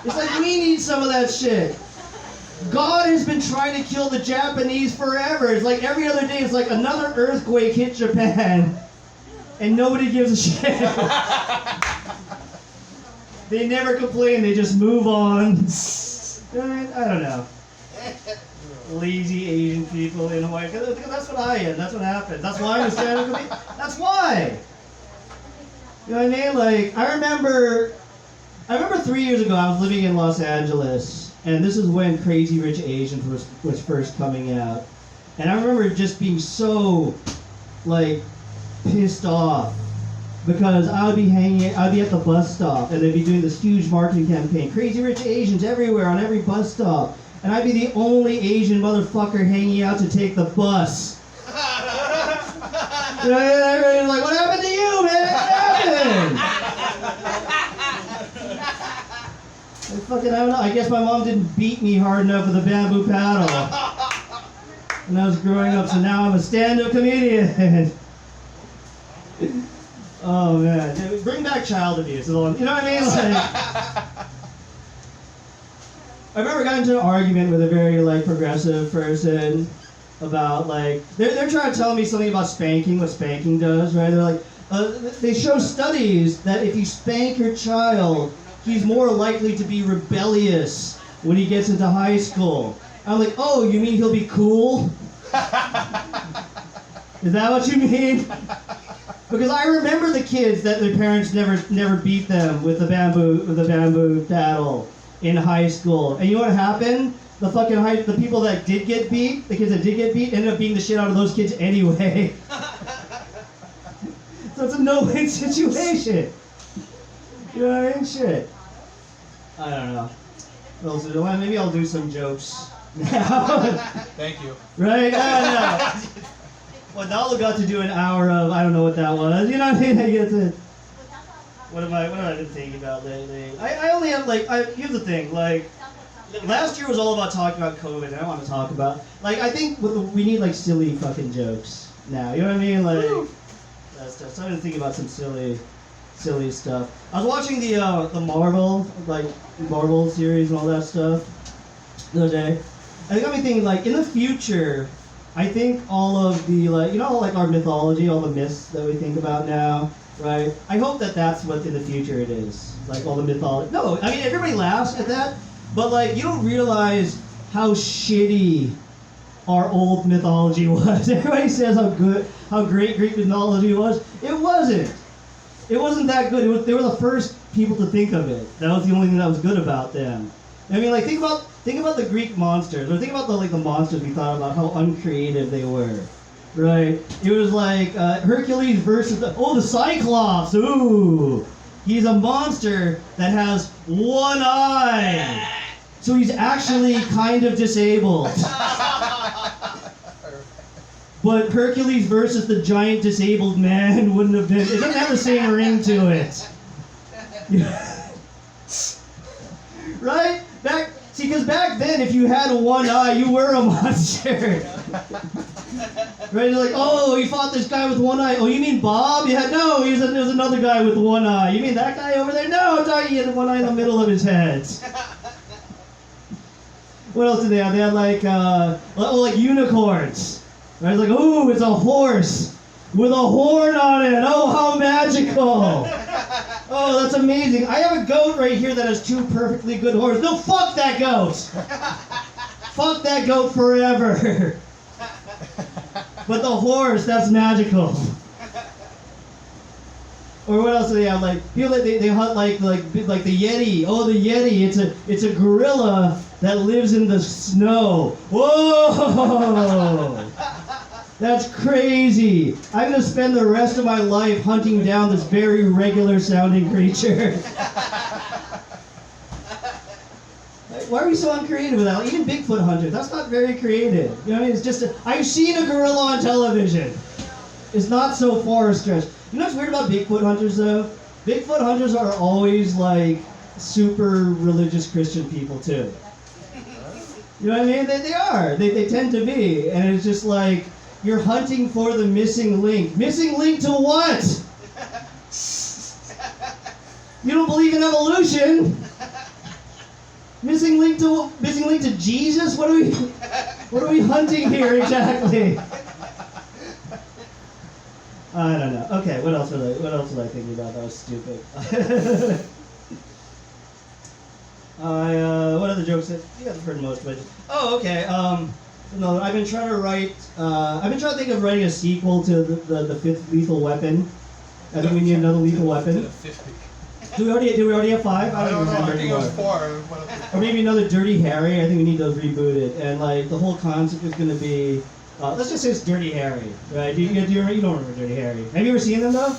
It's like we need some of that shit. God has been trying to kill the Japanese forever. It's like every other day, it's like another earthquake hit Japan, and nobody gives a shit. They never complain. They just move on. I don't know. lazy Asian people in Hawaii. Because that's what I am. That's what happens. That's why I'm a stand-up comedian. That's why. You know what I mean? Like, I remember 3 years ago, I was living in Los Angeles, and this is when Crazy Rich Asians was first coming out. And I remember just being so, like, pissed off. Because I'd be at the bus stop, and they'd be doing this huge marketing campaign. Crazy Rich Asians everywhere on every bus stop. And I'd be the only Asian motherfucker hanging out to take the bus. You know, everybody's like, what happened to you, man? What happened? I don't know. I guess my mom didn't beat me hard enough with a bamboo paddle when I was growing up, so now I'm a stand-up comedian. Oh man, bring back child abuse. You know what I mean? Like, I remember I got into an argument with a very like progressive person about like they're trying to tell me something about spanking, what spanking does, right? They're like, they show studies that if you spank your child, he's more likely to be rebellious when he gets into high school. I'm like, oh, you mean he'll be cool? Is that what you mean? Because I remember the kids that their parents never beat them with the bamboo paddle in high school. And you know what happened? The people that did get beat, the kids that did get beat, ended up beating the shit out of those kids anyway. So it's a no-win situation. You know what I mean? Shit. I don't know. What else? Well, maybe I'll do some jokes now. Thank you. Right? I don't know. Well, Nalo got to do an hour of, I don't know what that was. You know what I mean? I get to. What have I been thinking about lately? I only have, like, here's the thing, like, last year was all about talking about COVID, and I want to talk about, like, I think we need, like, silly fucking jokes now. You know what I mean? Like, that stuff. So I've been thinking about some silly stuff. I was watching the Marvel series and all that stuff the other day. And it got me thinking, like, in the future, I think all of the, like, you know, like our mythology, all the myths that we think about now, right? I hope that that's what in the future it is. Like all the mythology. No, I mean, everybody laughs at that, but like, you don't realize how shitty our old mythology was. Everybody says how great Greek mythology was. It wasn't. It wasn't that good. They were the first people to think of it. That was the only thing that was good about them. I mean, like, think about the Greek monsters, or think about the monsters we thought about, how uncreative they were, right? It was like Hercules versus the Cyclops. Ooh, he's a monster that has one eye, so he's actually kind of disabled. But Hercules versus the giant disabled man wouldn't have been. It doesn't have the same ring to it, right? Because back then, if you had one eye, you were a monster. Right? You're like, oh, you fought this guy with one eye. Oh, you mean Bob? Yeah, no, there's another guy with one eye. You mean that guy over there? No, I'm talking, he had one eye in the middle of his head. What else did they have? They had like unicorns. Right? It's like, ooh, it's a horse with a horn on it. Oh, how magical. Oh, that's amazing. I have a goat right here that has two perfectly good horns. No, fuck that goat. Fuck that goat forever. But the horse, that's magical. Or what else do they have? Like people that they hunt like the Yeti. Oh, the Yeti. It's a gorilla that lives in the snow. Whoa! That's crazy. I'm gonna spend the rest of my life hunting down this very regular sounding creature. Why are we so uncreative with that? Like, even Bigfoot hunters, that's not very creative. You know what I mean? It's just I've seen a gorilla on television. It's not so far stretched. You know what's weird about Bigfoot hunters though? Bigfoot hunters are always like super religious Christian people too. You know what I mean? They are. They tend to be. And it's just like, you're hunting for the missing link. Missing link to what? You don't believe in evolution. Missing link to Jesus? What are we hunting here exactly? I don't know. Okay, what else was I thinking about? That was stupid. What other jokes? You guys have heard most, but oh, okay. No, I've been trying to write. I've been trying to think of writing a sequel to the fifth Lethal Weapon. I think we need another Lethal Weapon. Do we already have 5? I don't know. I think it was anymore. 4. Or maybe another Dirty Harry. I think we need those rebooted. And like the whole concept is going to be, let's just say it's Dirty Harry, right? You don't remember Dirty Harry? Have you ever seen them though?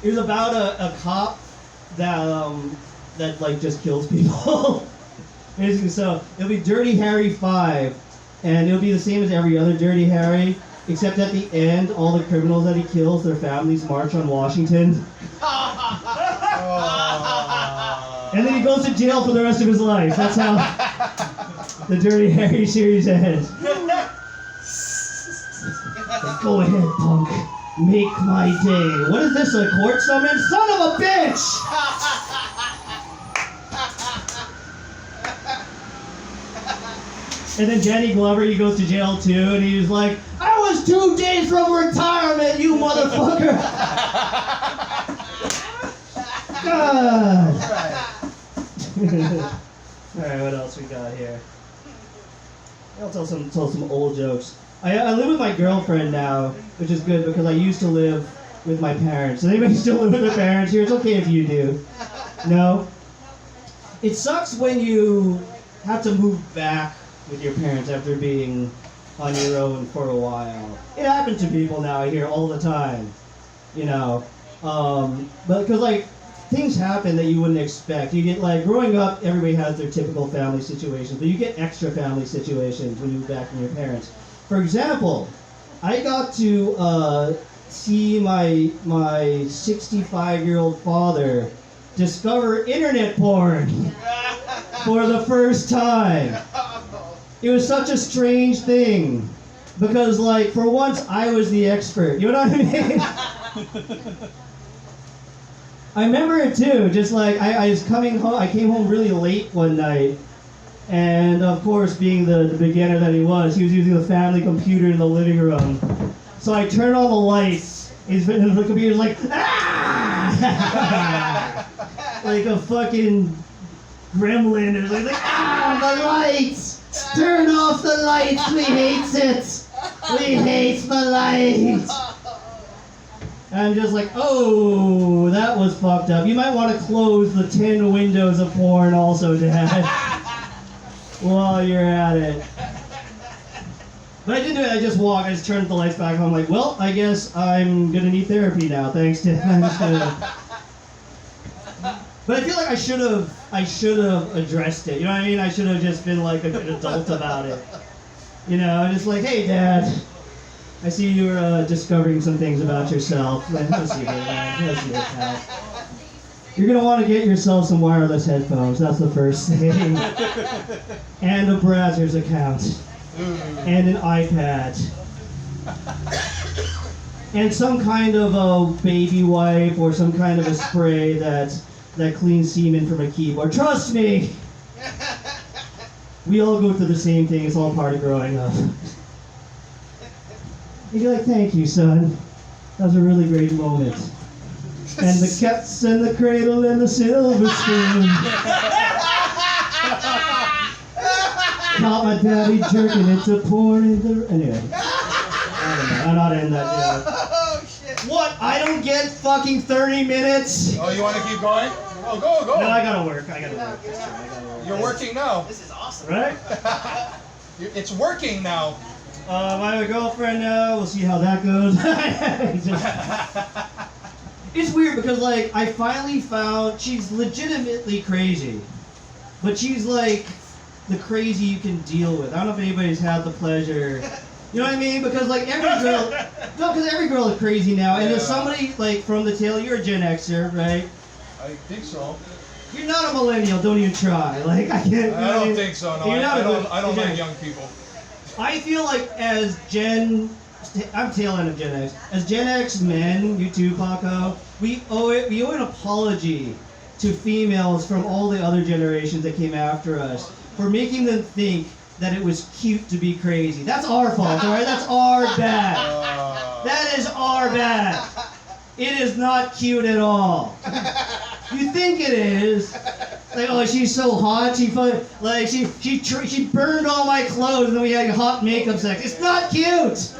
It was about a cop that like just kills people. Basically, so it'll be Dirty Harry 5, and it'll be the same as every other Dirty Harry, except at the end, all the criminals that he kills, their families march on Washington. And then he goes to jail for the rest of his life. That's how the Dirty Harry series ends. Go ahead, punk. Make my day. What is this, a court summons? Son of a bitch! And then Jenny Glover, he goes to jail too, and he's like, I was 2 days from retirement, you motherfucker! God! Alright, what else we got here? I'll tell some old jokes. I live with my girlfriend now, which is good because I used to live with my parents. Does anybody still live with their parents here? It's okay if you do. No? It sucks when you have to move back with your parents after being on your own for a while. It happens to people now, I hear all the time. You know? But because like, things happen that you wouldn't expect. You get like, growing up, everybody has their typical family situations, but you get extra family situations when you move back from your parents. For example, I got to see my 65-year-old father discover internet porn for the first time. It was such a strange thing because, like, for once I was the expert. You know what I mean? I remember it too. Just like I was coming home, I came home really late one night. And of course, being the beginner that he was using the family computer in the living room. So I turned on the lights. The computer's like, ah! Like a fucking gremlin. It was like, ah, the lights! Turn off the lights. We hate it. We hate the lights. And I'm just like, oh, that was fucked up. You might want to close the 10 windows of porn also, Dad. While you're at it. But I didn't do it, I just walked, I just turned the lights back on. I'm like, well, I guess I'm gonna need therapy now, thanks to But I feel like I should have addressed it. You know what I mean? I should have just been like a good adult about it. You know, just like, hey Dad, I see you're discovering some things about yourself. Like, let's see here, man. Let's see here, pal. You're gonna want to get yourself some wireless headphones. That's the first thing. And a Brazzers account. And an iPad. And some kind of a baby wipe or some kind of a spray that cleans semen from a keyboard. Trust me! We all go through the same thing. It's all part of growing up. You'd be like, thank you, son. That was a really great moment. And the cats and the cradle and the silver spoon. Caught my daddy jerking into porn in the... Anyway. I don't know. I'm not in that joke. Oh, shit. What? I don't get fucking 30 minutes? Oh, you want to keep going? Oh, go. No, I gotta work. You're working now. This is awesome. Right? It's working now. I have a girlfriend now. We'll see how that goes. It's weird because, like, I finally found she's legitimately crazy. But she's, like, the crazy you can deal with. I don't know if anybody's had the pleasure. You know what I mean? Because, like, every girl... No, because every girl is crazy now. And there's somebody, like, from the tail... You're a Gen Xer, right? I think so. You're not a millennial. Don't even try. Like, I can't... I don't think so, no. You're not I don't like young people. I feel like as I'm tail end of Gen X. As Gen X men, you too, Paco, we owe an apology to females from all the other generations that came after us for making them think that it was cute to be crazy. That's our fault, alright? That's our bad. That is our bad. It is not cute at all. You think it is, Like, oh, she's so hot. She burned all my clothes, and then we had hot makeup sex. It's not cute.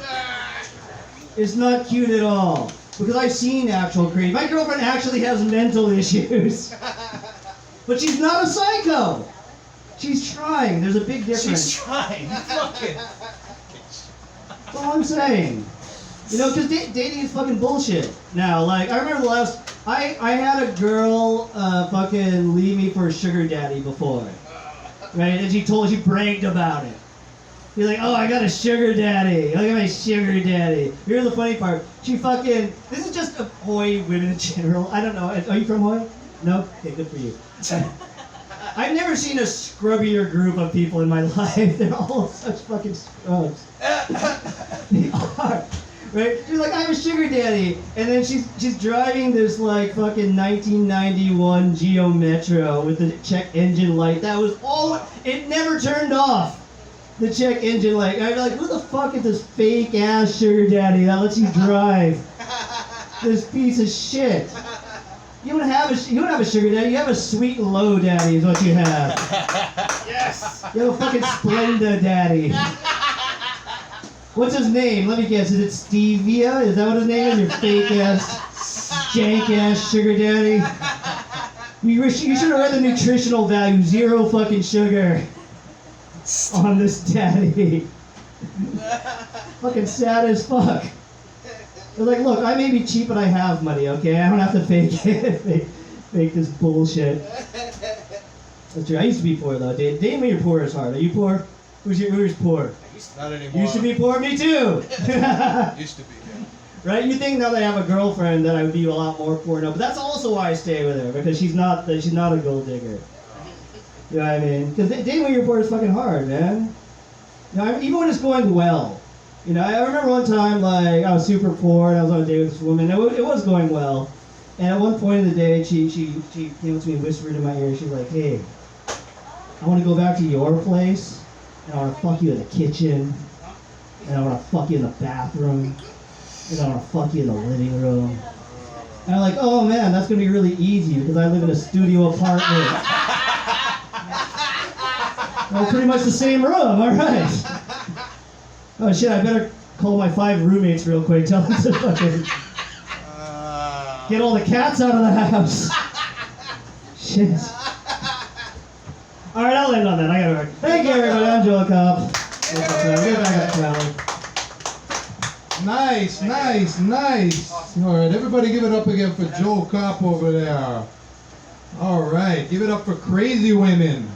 It's not cute at all. Because I've seen actual crazy. My girlfriend actually has mental issues, but she's not a psycho. She's trying. There's a big difference. She's trying. Fucking. That's all I'm saying. You know, because dating is fucking bullshit now. Like, I remember I had a girl fucking leave me for a sugar daddy before. Right? And she bragged about it. She's like, oh, I got a sugar daddy. Look at my sugar daddy. Here's the funny part. This is just a Hawaii women in general. I don't know. Are you from Hawaii? No? Okay, good for you. I've never seen a scrubbier group of people in my life. They're all such fucking scrubs. They are. Right? She's like, I have a sugar daddy. And then she's driving this like fucking 1991 Geo Metro with the check engine light. That was all, it never turned off. The check engine light. I'd be like, who the fuck is this fake ass sugar daddy that lets you drive this piece of shit? You don't have a sugar daddy. You have a sweet and low daddy is what you have. Yes. You have a fucking Splenda daddy. What's his name? Let me guess. Is it Stevia? Is that what his name is? Your fake ass, jank ass sugar daddy. You should have read the nutritional value. 0 fucking sugar on this daddy. Fucking sad as fuck. They're like, look, I may be cheap, but I have money, okay? I don't have to fake it. fake this bullshit. That's true. I used to be poor, though. Dave, you're poor as hard. Are you poor? Who's poor? Not anymore. You used to be poor? Me too! Used to be, yeah. Right? You think now that I have a girlfriend that I would be a lot more poor? No, but that's also why I stay with her, because she's not a gold digger. You know what I mean? Because dating when you're poor is fucking hard, man. You know, even when it's going well. You know, I remember one time, like, I was super poor and I was on a date with this woman. It was going well. And at one point in the day, she came up to me and whispered in my ear. She's like, hey, I want to go back to your place. And I want to fuck you in the kitchen. And I want to fuck you in the bathroom. And I want to fuck you in the living room. And I'm like, oh man, that's going to be really easy because I live in a studio apartment. Well, pretty much the same room, alright. Oh shit, I better call my 5 roommates real quick, tell them to fucking get all the cats out of the house. Shit. Alright, I'll end on that. I gotta work. Thank you everybody, I'm Joel Cobb. Get back up, Charlie. Nice. All right, everybody give it up again for Joel Kopp over there. All right, give it up for crazy women.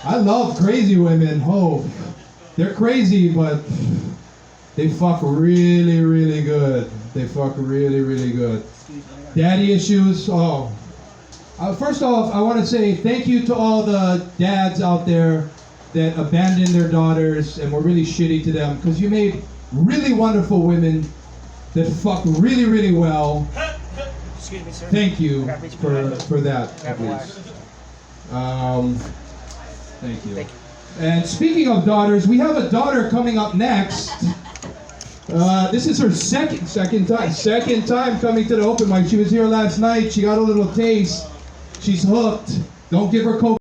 I love crazy women. Oh, they're crazy, but they fuck really, really good. They fuck really, really good. Daddy issues. Oh. First off, I want to say thank you to all the dads out there that abandoned their daughters and were really shitty to them, because you made really wonderful women that fuck really, really well. Excuse me, sir. Thank you for that, at least. Thank you. And speaking of daughters, we have a daughter coming up next. This is her second time coming to the open mic. She was here last night. She got a little taste. She's hooked. Don't give her coke.